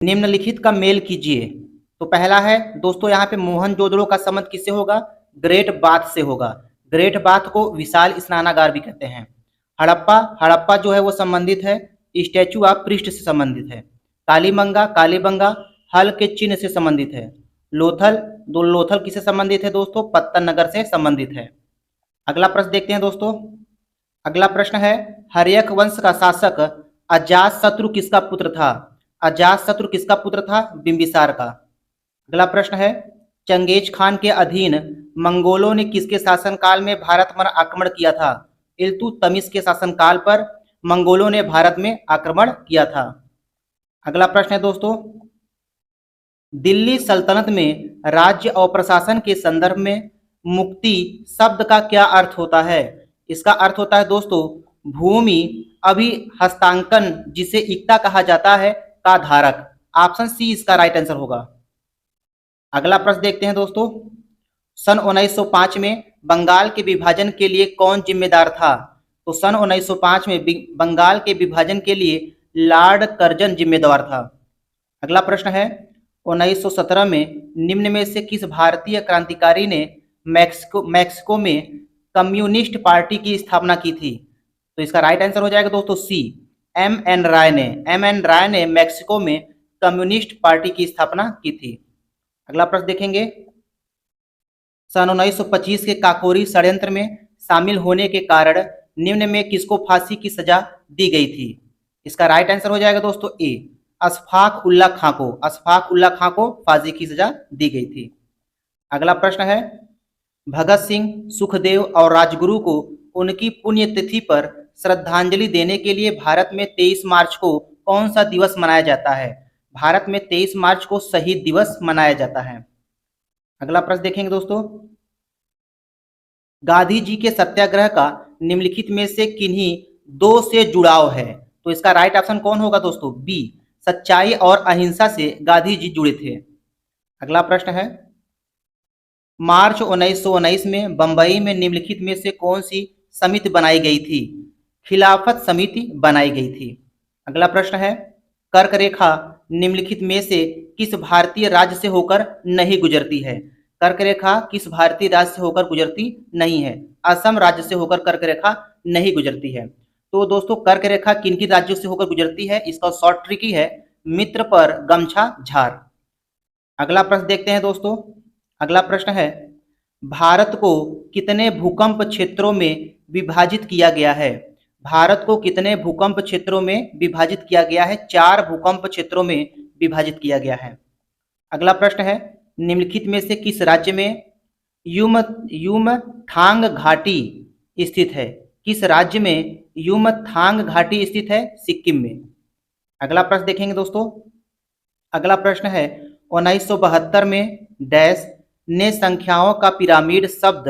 निम्नलिखित का मेल कीजिए। तो पहला है दोस्तों यहाँ पे मोहनजोदड़ो का संबंध किससे होगा? ग्रेट बाथ से होगा। ग्रेट बाथ को विशाल स्नानागार भी कहते हैं। हड़प्पा, हड़प्पा जो है वो संबंधित है स्टैचू ऑफ पृष्ठ से संबंधित है। कालीबंगा, कालीबंगा हल के चिन्ह से संबंधित है। लोथल, दो लोथल किससे संबंधित है दोस्तों? पत्तन नगर से संबंधित है। अगला प्रश्न देखते हैं दोस्तों। अगला प्रश्न है हर्यक वंश का शासक अजातशत्रु किसका पुत्र था? अजातशत्रु किसका पुत्र था? बिंबिसार का। अगला प्रश्न है चंगेज खान के अधीन मंगोलों ने किसके शासनकाल में भारत पर आक्रमण किया था? इल्तुतमिश के शासनकाल पर मंगोलों ने भारत में आक्रमण किया था। अगला प्रश्न है दोस्तों दिल्ली सल्तनत में राज्य और प्रशासन के संदर्भ में मुक्ति शब्द का क्या अर्थ होता है? इसका अर्थ होता है दोस्तों भूमि अभिहस्तांकन जिसे इक्ता कहा जाता है का धारक। ऑप्शन सी इसका राइट आंसर होगा। अगला प्रश्न देखते हैं दोस्तों सन 1905 में बंगाल के विभाजन के लिए कौन जिम्मेदार था? तो सन 1905 में बंगाल के विभाजन के लिए लॉर्ड कर्जन जिम्मेदार था। अगला प्रश्न है 1917 में निम्न में से किस भारतीय क्रांतिकारी ने मैक्सिको में कम्युनिस्ट पार्टी की स्थापना की थी? तो इसका राइट आंसर हो जाएगा दोस्तों सी एम एन राय ने मैक्सिको में कम्युनिस्ट पार्टी की स्थापना की थी। अगला प्रश्न देखेंगे सन 1925 के काकोरी षड्यंत्र में शामिल होने के कारण निम्न में किसको फांसी की सजा दी गई थी? इसका राइट आंसर हो जाएगा दोस्तों ए अशफाक उल्ला खां को। अशफाक उल्ला खां को फांसी की सजा दी गई थी। अगला प्रश्न है भगत सिंह, सुखदेव और राजगुरु को उनकी पुण्यतिथि पर श्रद्धांजलि देने के लिए भारत में 23 मार्च को कौन सा दिवस मनाया जाता है? भारत में 23 मार्च को शहीद दिवस मनाया जाता है। अगला प्रश्न देखेंगे दोस्तों गांधी जी के सत्याग्रह का निम्नलिखित में से किन्हीं दो से जुड़ाव है? तो इसका राइट ऑप्शन कौन होगा दोस्तों? बी सच्चाई और अहिंसा से गांधी जी जुड़े थे। अगला प्रश्न है मार्च 1919 में बंबई में निम्नलिखित में से कौन सी समिति बनाई गई थी? खिलाफत समिति बनाई गई थी। अगला प्रश्न है कर्क रेखा निम्नलिखित में से किस भारतीय राज्य से होकर नहीं गुजरती है? कर्क रेखा किस भारतीय राज्य से होकर गुजरती नहीं है? असम राज्य से होकर कर्क रेखा नहीं गुजरती है। तो दोस्तों कर्क रेखा किन किन राज्यों से होकर गुजरती है? इसका शॉर्ट ट्रिक ही है मित्र पर गमछा झार। अगला प्रश्न देखते हैं दोस्तों। अगला प्रश्न है भारत को कितने भूकंप क्षेत्रों में विभाजित किया गया है? भारत को कितने भूकंप क्षेत्रों में विभाजित किया गया है? 4 भूकंप क्षेत्रों में विभाजित किया गया है। अगला प्रश्न है निम्नलिखित में से किस राज्य में युमथांग घाटी स्थित है? किस राज्य में युमथांग घाटी स्थित है? सिक्किम में। अगला प्रश्न देखेंगे दोस्तों। अगला प्रश्न है 1972 में डैश ने संख्याओं का पिरामिड शब्द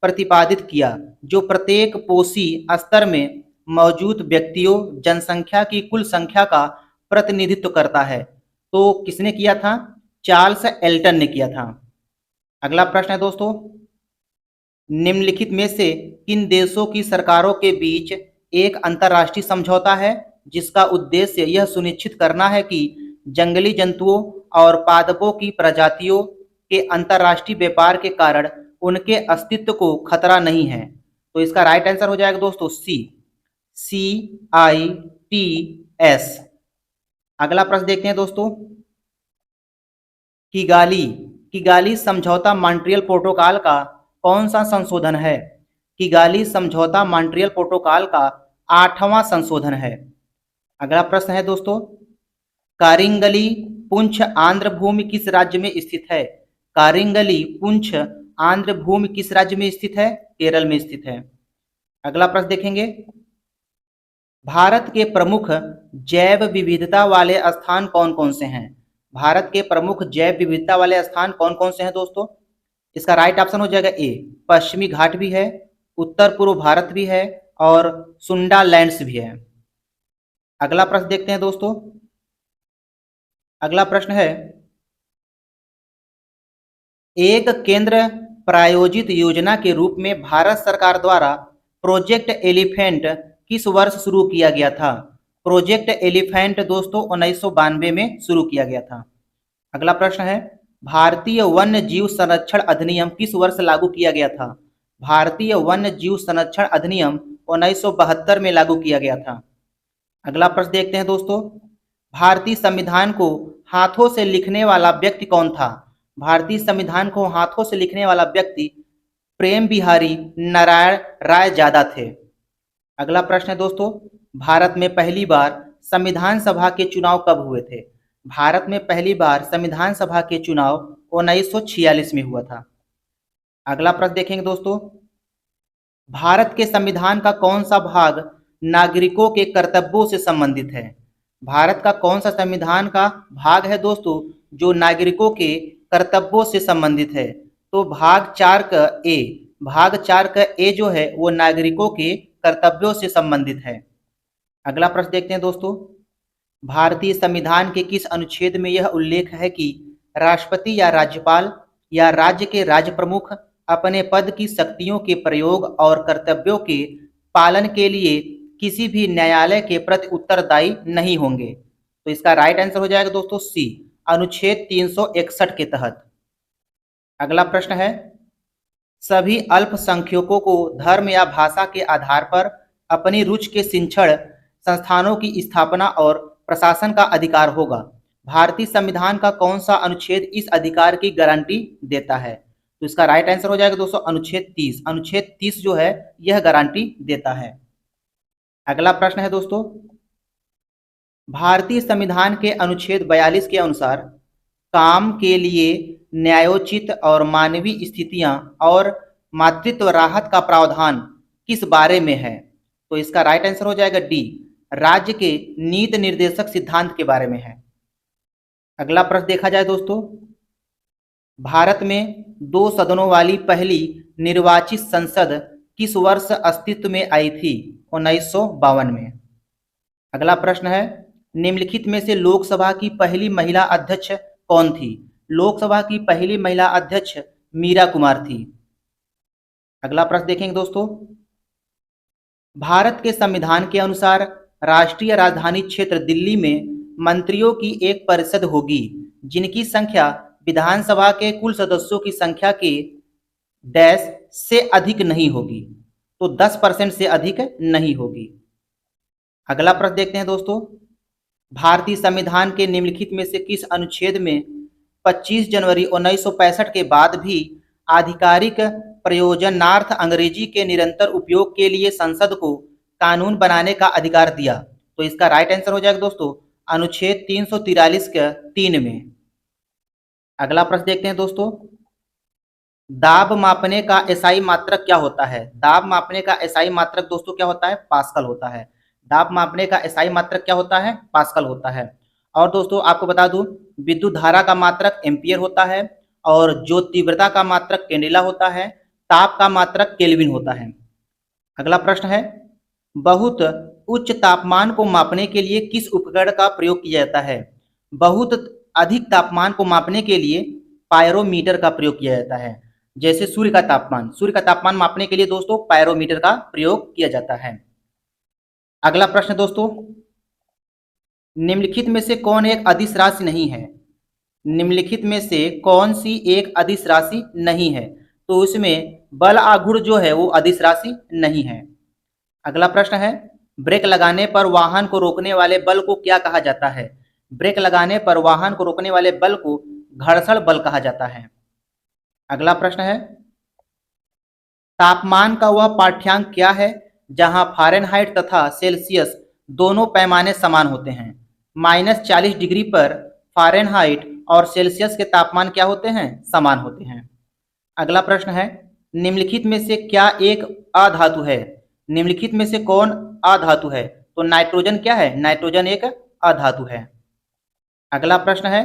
प्रतिपादित किया जो प्रत्येक पोषी स्तर में मौजूद व्यक्तियों जनसंख्या की कुल संख्या का प्रतिनिधित्व करता है। तो किसने किया था? चार्ल्स एल्टन ने किया था। अगला प्रश्न है दोस्तों निम्नलिखित में से किन देशों की सरकारों के बीच एक अंतर्राष्ट्रीय समझौता है जिसका उद्देश्य यह सुनिश्चित करना है कि जंगली जंतुओं और पादपों की प्रजातियों के अंतर्राष्ट्रीय व्यापार के कारण उनके अस्तित्व को खतरा नहीं है? तो इसका राइट आंसर हो जाएगा दोस्तों CITES। अगला प्रश्न देखते हैं दोस्तों किगाली समझौता मॉन्ट्रियल प्रोटोकॉल का कौन सा संशोधन है? किगाली समझौता मॉन्ट्रियल प्रोटोकॉल का 8वां संशोधन है। अगला प्रश्न है दोस्तों कारिंगली पुंछ आंध्र भूमि किस राज्य में स्थित है? कारिंगली पुंछ आंध्र भूमि किस राज्य में स्थित है? केरल में स्थित है। अगला प्रश्न देखेंगे भारत के प्रमुख जैव विविधता वाले स्थान कौन कौन से हैं? भारत के प्रमुख जैव विविधता वाले स्थान कौन कौन से हैं दोस्तों? इसका राइट ऑप्शन हो जाएगा ए पश्चिमी घाट भी है, उत्तर पूर्व भारत भी है और सुंडा लैंड्स भी है। अगला प्रश्न देखते हैं दोस्तों। अगला प्रश्न है एक केंद्र प्रायोजित योजना के रूप में भारत सरकार द्वारा प्रोजेक्ट एलिफेंट किस वर्ष शुरू किया गया था? प्रोजेक्ट एलिफेंट दोस्तों 1992 में शुरू किया गया था। अगला प्रश्न है, भारतीय वन्य जीव संरक्षण अधिनियम किस वर्ष लागू किया गया था? भारतीय वन्य जीव संरक्षण अधिनियम 1972 में लागू किया गया था। अगला प्रश्न देखते हैं दोस्तों, भारतीय संविधान को हाथों से लिखने वाला व्यक्ति कौन था? भारतीय संविधान को हाथों से लिखने वाला व्यक्ति प्रेम बिहारी नारायण राय ज्यादा थे। अगला प्रश्न है दोस्तों, भारत में पहली बार संविधान सभा के चुनाव कब हुए थे? भारत में पहली बार संविधान सभा के चुनाव 1946 में हुआ था। अगला प्रश्न देखेंगे दोस्तों, भारत के संविधान का कौन सा भाग नागरिकों के कर्तव्यों से संबंधित है? भारत का कौन सा संविधान का भाग है दोस्तों जो नागरिकों के कर्तव्यों से संबंधित है? तो भाग 4 का ए, भाग 4 का ए जो है वो नागरिकों के कर्तव्यों से संबंधित है। अगला प्रश्न देखते हैं दोस्तों, भारतीय संविधान के किस अनुच्छेद में यह उल्लेख है कि राष्ट्रपति या राज्यपाल या राज्य के राज्य प्रमुख अपने पद की शक्तियों के प्रयोग और कर्तव्यों के पालन के लिए किसी भी न्यायालय के प्रति उत्तरदायी नहीं होंगे? तो इसका राइट आंसर हो जाएगा दोस्तों सी, अनुच्छेद 361 के तहत। अगला प्रश्न है, सभी अल्पसंख्यकों को धर्म या भाषा के आधार पर अपनी रुचि के शिक्षण संस्थानों की स्थापना और प्रशासन का अधिकार होगा। भारतीय संविधान का कौन सा अनुच्छेद इस अधिकार की गारंटी देता है? तो इसका राइट आंसर हो जाएगा दोस्तों अनुच्छेद 30। अनुच्छेद 30 जो है यह गारंटी देता है। अगला प्रश्न है दोस्तों, भारतीय संविधान के अनुच्छेद 42 के अनुसार काम के लिए न्यायोचित और मानवीय स्थितियां और मातृत्व राहत का प्रावधान किस बारे में है? तो इसका राइट आंसर हो जाएगा डी, राज्य के नीति निर्देशक सिद्धांत के बारे में है। अगला प्रश्न देखा जाए दोस्तों, भारत में 2 सदनों वाली पहली निर्वाचित संसद किस वर्ष अस्तित्व में आई थी? 1952 में। अगला प्रश्न है, निम्नलिखित में से लोकसभा की पहली महिला अध्यक्ष कौन थी? लोकसभा की पहली महिला अध्यक्ष मीरा कुमार थी। अगला प्रश्न देखेंगे दोस्तों, भारत के संविधान के अनुसार राष्ट्रीय राजधानी क्षेत्र दिल्ली में मंत्रियों की एक परिषद होगी जिनकी संख्या विधानसभा के कुल सदस्यों की संख्या के डैश से अधिक नहीं होगी। तो 10% से अधिक नहीं होगी। अगला प्रश्न देखते हैं दोस्तों, भारतीय संविधान के निम्नलिखित में से किस अनुच्छेद में 25 जनवरी 1965 के बाद भी आधिकारिक प्रयोजनार्थ अंग्रेजी के निरंतर उपयोग के लिए संसद को कानून बनाने का अधिकार दिया? तो इसका राइट आंसर हो जाएगा दोस्तों अनुच्छेद 343 के 3 में। अगला प्रश्न देखते हैं दोस्तों, दाब मापने का एसआई मात्रक क्या होता है? दाब मापने का एसआई मात्रक दोस्तों क्या होता है? पास्कल होता है। दाब मापने का एसआई मात्रक क्या होता है? पास्कल होता है। और दोस्तों आपको बता दूं, विद्युत धारा का मात्रक एम्पियर होता है और जो तीव्रता का मात्रक कैंडेला होता है, ताप का मात्रक केल्विन होता है। अगला प्रश्न है, बहुत उच्च तापमान को मापने के लिए किस उपकरण का प्रयोग किया जाता है? बहुत अधिक तापमान को मापने के लिए पायरोमीटर का प्रयोग किया जाता है। जैसे सूर्य का तापमान मापने के लिए दोस्तों पायरोमीटर का प्रयोग किया जाता है। अगला प्रश्न दोस्तों, निम्नलिखित में से कौन एक अदिश राशि नहीं है? निम्नलिखित में से कौन सी एक अदिश राशि नहीं है? तो इसमें बल आघूर्ण जो है वो अदिश राशि नहीं है। अगला प्रश्न है, ब्रेक लगाने पर वाहन को रोकने वाले बल को क्या कहा जाता है? ब्रेक लगाने पर वाहन को रोकने वाले बल को घर्षण बल कहा जाता है। अगला प्रश्न है, तापमान का वह पाठ्यांक क्या है जहां फ़ारेनहाइट तथा सेल्सियस दोनों पैमाने समान होते हैं? -40 डिग्री पर फ़ारेनहाइट और सेल्सियस के तापमान क्या होते हैं? समान होते हैं। अगला प्रश्न है, निम्नलिखित में से क्या एक अधातु है? निम्नलिखित में से कौन अधातु है? तो नाइट्रोजन क्या है? नाइट्रोजन एक अधातु है। अगला प्रश्न है,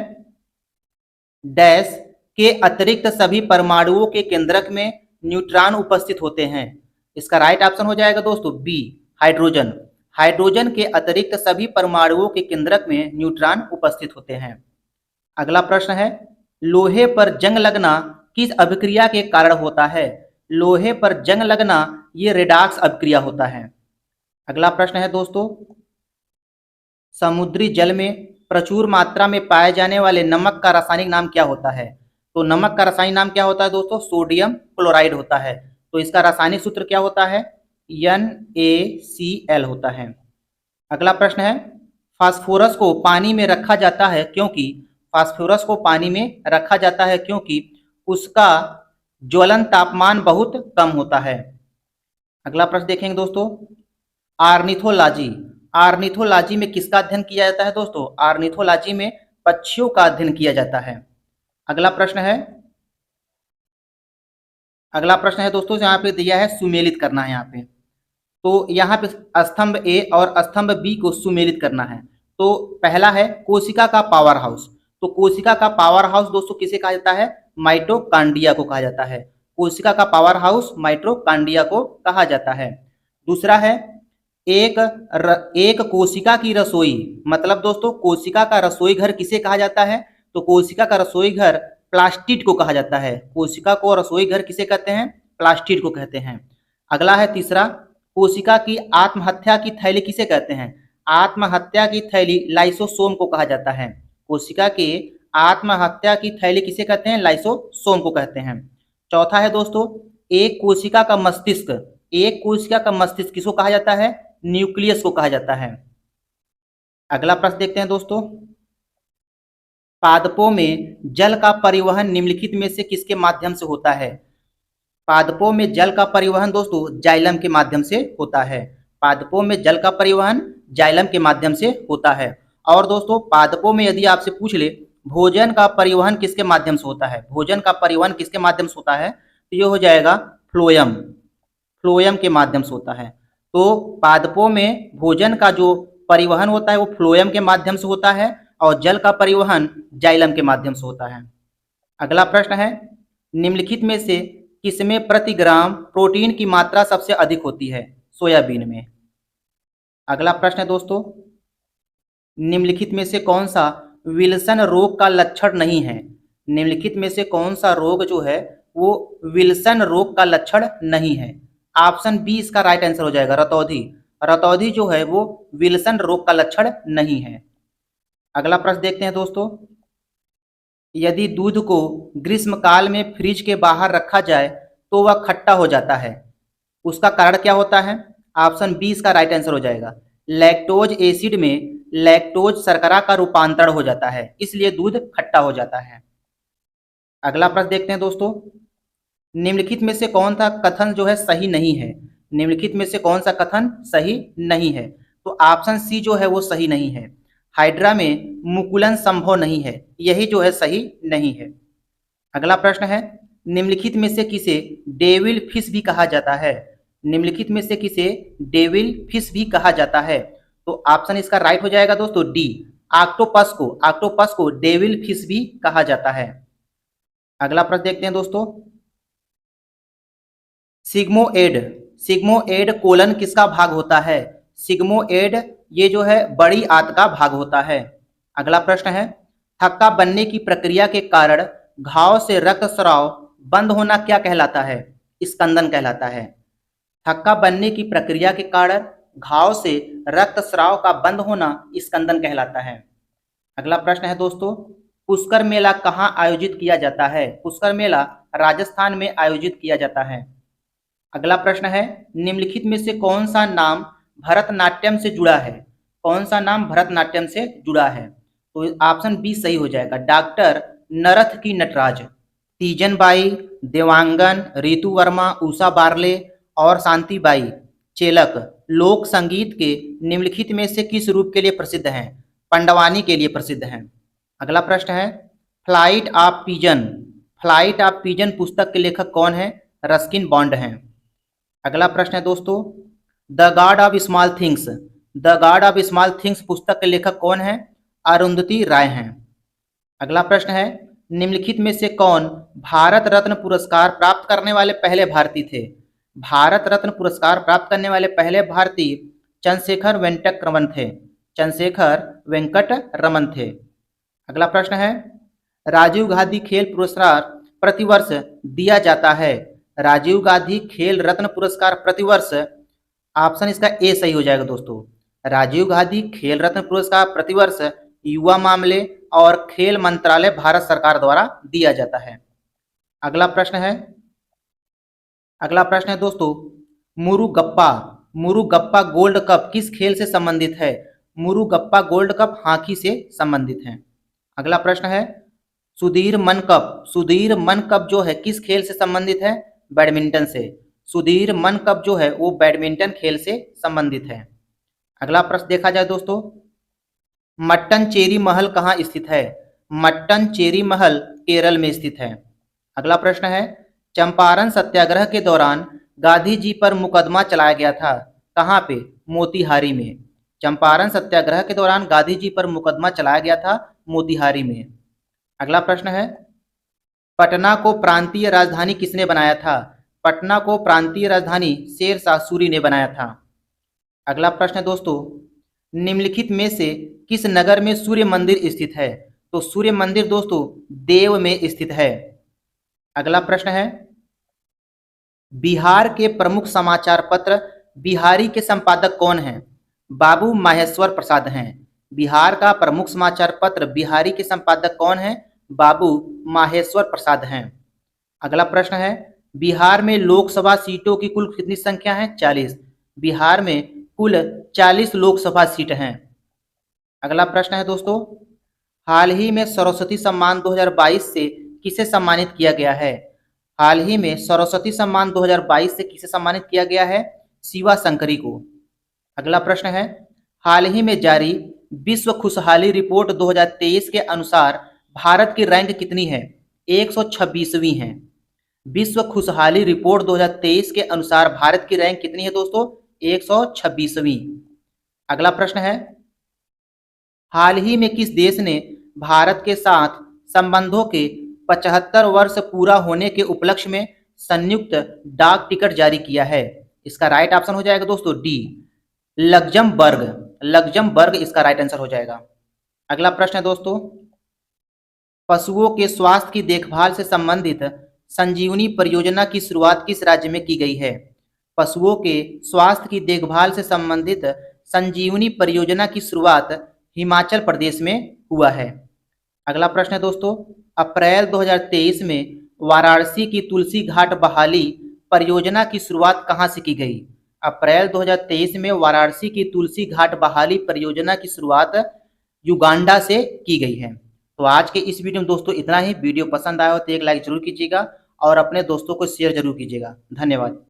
डैश के अतिरिक्त सभी परमाणुओं के केंद्रक में न्यूट्रॉन उपस्थित होते हैं? इसका राइट ऑप्शन हो जाएगा दोस्तों बी, हाइड्रोजन। हाइड्रोजन के अतिरिक्त सभी परमाणुओं के केंद्रक में न्यूट्रॉन उपस्थित होते हैं। अगला प्रश्न है, लोहे पर जंग लगना किस अभिक्रिया के कारण होता है? लोहे पर जंग लगना ये रेडॉक्स अभिक्रिया होता है। अगला प्रश्न है दोस्तों, समुद्री जल में प्रचुर मात्रा में पाए जाने वाले नमक का रासायनिक नाम क्या होता है? तो नमक का रासायनिक नाम क्या होता है दोस्तों? सोडियम क्लोराइड होता है। तो इसका रासायनिक सूत्र क्या होता है? NaCl होता है। अगला प्रश्न है, फास्फोरस को पानी में रखा जाता है क्योंकि फास्फोरस को पानी में रखा जाता है क्योंकि उसका ज्वलन तापमान बहुत कम होता है। अगला प्रश्न देखेंगे दोस्तों, आर्निथोलॉजी। आर्निथोलॉजी में किसका अध्ययन किया जाता है दोस्तों? आर्निथोलॉजी में पक्षियों का अध्ययन किया जाता है। अगला प्रश्न है, दोस्तों यहाँ पे दिया है सुमेलित करना है यहाँ पे। तो यहाँ पे स्तंभ ए और स्तंभ बी को सुमेलित करना है। तो पहला है कोशिका का पावर हाउस। तो कोशिका का पावर हाउस दोस्तों किसे कहा जाता है? माइटोकांड्रिया को कहा जाता है। कोशिका का पावर हाउस माइटोकांड्रिया को कहा जाता है। दूसरा है एक कोशिका की रसोई। मतलब दोस्तों कोशिका का रसोई घर किसे कहा जाता है? तो कोशिका का रसोई घर प्लास्टिड को कहा जाता है। कोशिका को रसोई घर किसे कहते हैं? प्लास्टिड को कहते हैं। अगला है तीसरा, कोशिका की आत्महत्या की थैली किसे कहते हैं? आत्महत्या की थैली लाइसोसोम को कहा जाता है। कोशिका की आत्महत्या की थैली किसे कहते हैं? लाइसोसोम को कहते हैं। चौथा है दोस्तों, एक कोशिका का मस्तिष्क। एक कोशिका का मस्तिष्क किसको कहा जाता है? न्यूक्लियस को कहा जाता है। अगला प्रश्न देखते हैं दोस्तों, पादपों में जल का परिवहन निम्नलिखित में से किसके माध्यम से होता है? पादपों में जल का परिवहन दोस्तों जाइलम के माध्यम से होता है। पादपों में जल का परिवहन जाइलम के माध्यम से होता है। और दोस्तों पादपों में यदि आपसे पूछ ले भोजन का परिवहन किसके माध्यम से होता है? भोजन का परिवहन किसके माध्यम से होता है? तो ये हो जाएगा फ्लोएम। फ्लोएम के माध्यम से होता है। तो पादपों में भोजन का जो परिवहन होता है वो फ्लोएम के माध्यम से होता है और जल का परिवहन जाइलम के माध्यम से होता है। अगला प्रश्न है, निम्नलिखित में से किसमें प्रति ग्राम प्रोटीन की मात्रा सबसे अधिक होती है? सोयाबीन में। अगला प्रश्न है दोस्तों, निम्नलिखित में से कौन सा विल्सन रोग का लक्षण नहीं है? निम्नलिखित में से कौन सा रोग जो है वो विल्सन रोग का लक्षण नहीं है? ऑप्शन बी इसका राइट आंसर हो जाएगा, रतौंधी। रतौंधी जो है वो विल्सन रोग का लक्षण नहीं है। अगला प्रश्न देखते हैं दोस्तों, यदि दूध को ग्रीष्म काल में फ्रिज के बाहर रखा जाए तो वह खट्टा हो जाता है, उसका कारण क्या होता है? ऑप्शन बी इसका राइट आंसर हो जाएगा, लैक्टोज एसिड में लैक्टोज शर्करा का रूपांतरण हो जाता है, इसलिए दूध खट्टा हो जाता है। अगला प्रश्न देखते हैं दोस्तों, निम्नलिखित में से कौन सा कथन जो है सही नहीं है? निम्नलिखित में से कौन सा कथन सही नहीं है? तो ऑप्शन सी जो है वो सही नहीं है, हाइड्रा में मुकुलन संभव नहीं है, यही जो है सही नहीं है। अगला प्रश्न है, निम्नलिखित में से किसे डेविल फिश भी कहा जाता है? निम्नलिखित में से किसे डेविल फिश भी कहा जाता है? तो ऑप्शन इसका राइट हो जाएगा दोस्तों डी, ऑक्टोपस को डेविल फिश भी कहा जाता है। अगला प्रश्न देखते हैं दोस्तों, सिग्मोएड कोलन किसका भाग होता है? सिग्मोएड ये जो है बड़ी आंत का भाग होता है। अगला प्रश्न है, थक्का बनने की प्रक्रिया के कारण घाव से रक्तस्राव बंद होना क्या कहलाता है? स्कंदन कहलाता है। थक्का बनने की प्रक्रिया के कारण घाव से रक्तस्राव का बंद होना स्कंदन कहलाता है। अगला प्रश्न है दोस्तों, पुष्कर मेला कहाँ आयोजित किया जाता है? पुष्कर मेला राजस्थान में आयोजित किया जाता है। अगला प्रश्न है, निम्नलिखित में से कौन सा नाम भरतनाट्यम से जुड़ा है? कौन सा नाम भरतनाट्यम से जुड़ा है? तो ऑप्शन बी सही हो जाएगा, डॉक्टर नरथ की नटराज। तीजन बाई, देवांगन, रितु वर्मा, उषा बारले और शांति बाई चेलक लोक संगीत के निम्नलिखित में से किस रूप के लिए प्रसिद्ध हैं? पंडवानी के लिए प्रसिद्ध हैं। अगला प्रश्न है, फ्लाइट ऑफ पिजन पुस्तक के लेखक कौन है? रस्किन बॉन्ड हैं। अगला प्रश्न है दोस्तों, the God of small things पुस्तक के लेखक कौन है? अरुंधति राय हैं। अगला प्रश्न है, निम्नलिखित में से कौन भारत रत्न पुरस्कार प्राप्त करने वाले पहले भारतीय थे? भारत रत्न पुरस्कार प्राप्त करने वाले पहले भारतीय चंद्रशेखर वेंकट रमन थे। अगला प्रश्न है, राजीव गांधी खेल पुरस्कार प्रतिवर्ष दिया जाता है। राजीव गांधी खेल रत्न पुरस्कार प्रतिवर्ष, ऑप्शन इसका ए सही हो जाएगा दोस्तों, राजीव गांधी खेल रत्न पुरस्कार प्रतिवर्ष युवा मामले और खेल मंत्रालय भारत सरकार द्वारा दिया जाता है। अगला प्रश्न है दोस्तों, मुरुगप्पा मुरुगप्पा गोल्ड कप किस खेल से संबंधित है? मुरुगप्पा गोल्ड कप हॉकी से संबंधित है। अगला प्रश्न है, सुधीर मन कप जो है किस खेल से संबंधित है? बैडमिंटन से। सुधीर मन कप जो है वो बैडमिंटन खेल से संबंधित है। अगला प्रश्न देखा जाए दोस्तों, मट्टनचेरी महल कहाँ स्थित है? मट्टनचेरी महल केरल में स्थित है। अगला प्रश्न है, चंपारण सत्याग्रह के दौरान गांधी जी पर मुकदमा चलाया गया था, कहाँ पे? मोतिहारी में। चंपारण सत्याग्रह के दौरान गांधी जी पर मुकदमा चलाया गया था मोतिहारी में। अगला प्रश्न है, पटना को प्रांतीय राजधानी किसने बनाया था? पटना को प्रांतीय राजधानी शेरशाह सूरी ने बनाया था। अगला प्रश्न है दोस्तों, निम्नलिखित में से किस नगर में सूर्य मंदिर स्थित है? तो सूर्य मंदिर दोस्तों देव में स्थित है। अगला प्रश्न है, बिहार के प्रमुख समाचार पत्र बिहारी के संपादक कौन हैं? बाबू माहेश्वर प्रसाद हैं। बिहार का प्रमुख समाचार पत्र बिहारी के संपादक कौन हैं? बाबू माहेश्वर प्रसाद हैं। अगला प्रश्न है, बिहार में लोकसभा सीटों की कुल कितनी संख्या है? 40। बिहार में कुल 40 लोकसभा सीट हैं। अगला प्रश्न है दोस्तों, हाल ही में सरस्वती सम्मान 2022 से किसे सम्मानित किया गया है? हाल ही में सरस्वती सम्मान 2022 से किसे सम्मानित किया गया है? शिवा शंकरी को। अगला प्रश्न है, हाल ही में जारी विश्व खुशहाली रिपोर्ट 2023 के अनुसार भारत की रैंक कितनी है? 126वीं है। विश्व खुशहाली रिपोर्ट 2023 के अनुसार भारत की रैंक कितनी है दोस्तों? 126वीं। अगला प्रश्न है, हाल ही में किस देश ने भारत के साथ संबंधों के 75 वर्ष पूरा होने के उपलक्ष्य में संयुक्त डाक टिकट जारी किया है? इसका राइट ऑप्शन हो जाएगा दोस्तों डी, लग्जमबर्ग इसका राइट आंसर हो जाएगा। अगला प्रश्न है दोस्तों, पशुओं के स्वास्थ्य की देखभाल से संबंधित संजीवनी परियोजना की शुरुआत किस राज्य में की गई है? पशुओं के स्वास्थ्य की देखभाल से संबंधित संजीवनी परियोजना की शुरुआत हिमाचल प्रदेश में हुआ है। अगला प्रश्न है दोस्तों, अप्रैल 2023 में वाराणसी की तुलसी घाट बहाली परियोजना की शुरुआत कहां से की गई? अप्रैल 2023 में वाराणसी की तुलसी घाट बहाली परियोजना की शुरुआत युगांडा से की गई है। तो आज के इस वीडियो में दोस्तों इतना ही। वीडियो पसंद आया हो तो एक लाइक जरूर कीजिएगा और अपने दोस्तों को शेयर जरूर कीजिएगा। धन्यवाद।